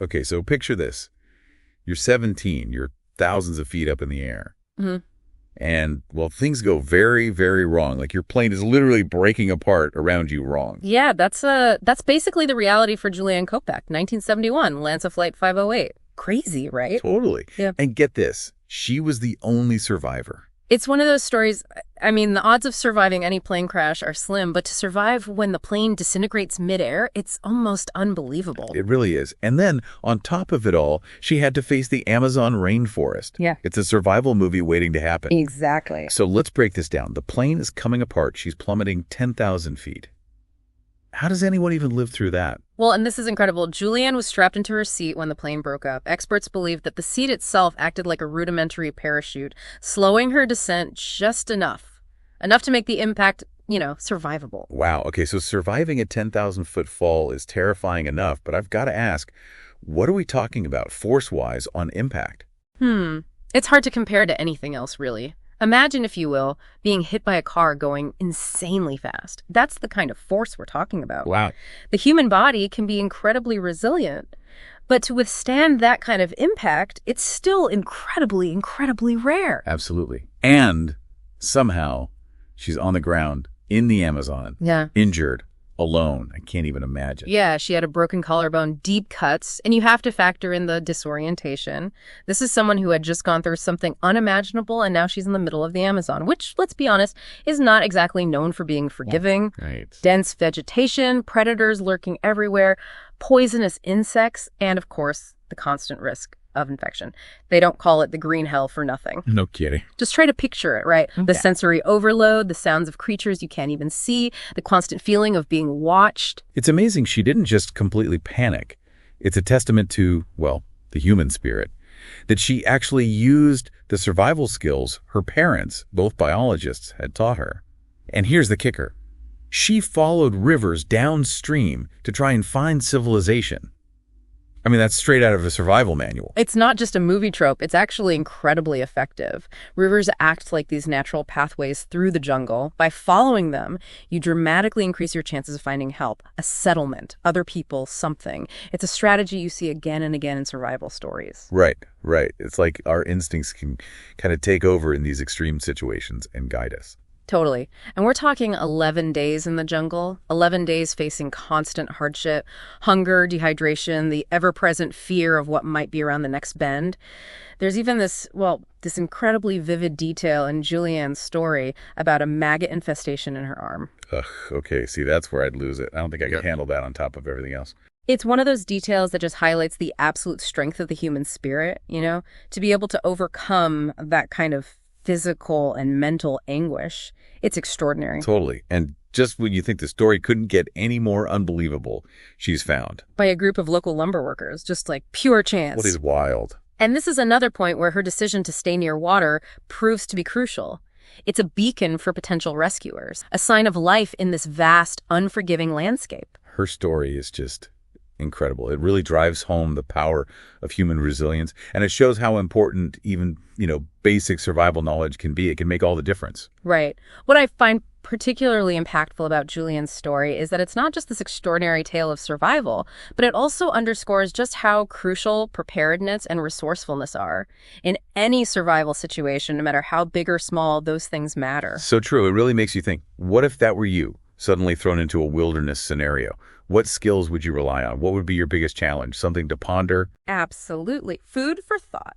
Okay, so picture this. You're 17. You're thousands of feet up in the air. Hmm. And, well, things go very, very wrong. Like your plane is literally breaking apart around you wrong. Yeah, that's basically the reality for Juliane Koepcke, 1971, lands of Flight 508. Crazy, right? Totally. Yeah. And get this. She was the only survivor. It's one of those stories, I mean, the odds of surviving any plane crash are slim, but to survive when the plane disintegrates midair, it's almost unbelievable. It really is. And then, on top of it all, she had to face the Amazon rainforest. Yeah. It's a survival movie waiting to happen. Exactly. So let's break this down. The plane is coming apart. She's plummeting 10,000 feet. How does anyone even live through that? Well, and this is incredible. Juliane was strapped into her seat when the plane broke up. Experts believe that the seat itself acted like a rudimentary parachute, slowing her descent just enough to make the impact, survivable. Wow. Okay, so surviving a 10,000-foot fall is terrifying enough, but I've got to ask, what are we talking about force-wise on impact? It's hard to compare to anything else, really. Imagine, if you will, being hit by a car going insanely fast. That's the kind of force we're talking about. Wow. The human body can be incredibly resilient, but to withstand that kind of impact, it's still incredibly, incredibly rare. Absolutely. And somehow she's on the ground in the Amazon, injured, alone. I can't even imagine. Yeah, she had a broken collarbone, deep cuts, and you have to factor in the disorientation. This is someone who had just gone through something unimaginable, and now she's in the middle of the Amazon, which, let's be honest, is not exactly known for being forgiving. Right. Dense vegetation, predators lurking everywhere, poisonous insects, and, of course, the constant risk of infection. They don't call it the green hell for nothing. No kidding. Just try to picture it, right? The sensory overload, the sounds of creatures you can't even see, the constant feeling of being watched. It's amazing she didn't just completely panic. It's a testament to, well, the human spirit, that she actually used the survival skills her parents, both biologists, had taught her. And here's the kicker. She followed rivers downstream to try and find civilization. I mean, that's straight out of a survival manual. It's not just a movie trope. It's actually incredibly effective. Rivers act like these natural pathways through the jungle. By following them, you dramatically increase your chances of finding help, a settlement, other people, something. It's a strategy you see again and again in survival stories. Right. It's like our instincts can kind of take over in these extreme situations and guide us. Totally. And we're talking 11 days in the jungle, 11 days facing constant hardship, hunger, dehydration, the ever-present fear of what might be around the next bend. There's even this incredibly vivid detail in Juliane's story about a maggot infestation in her arm. Ugh, okay. See, that's where I'd lose it. I don't think I could handle that on top of everything else. It's one of those details that just highlights the absolute strength of the human spirit, to be able to overcome that kind of physical and mental anguish. It's extraordinary. Totally. And just when you think the story couldn't get any more unbelievable, she's found. By a group of local lumber workers, just like pure chance. What is wild? And this is another point where her decision to stay near water proves to be crucial. It's a beacon for potential rescuers, a sign of life in this vast, unforgiving landscape. Her story is just incredible. It really drives home the power of human resilience, and it shows how important even, basic survival knowledge can be. It can make all the difference. Right. What I find particularly impactful about Juliane's story is that it's not just this extraordinary tale of survival, but it also underscores just how crucial preparedness and resourcefulness are. In any survival situation, no matter how big or small, those things matter. So true. It really makes you think, what if that were you, suddenly thrown into a wilderness scenario? What skills would you rely on? What would be your biggest challenge? Something to ponder? Absolutely. Food for thought.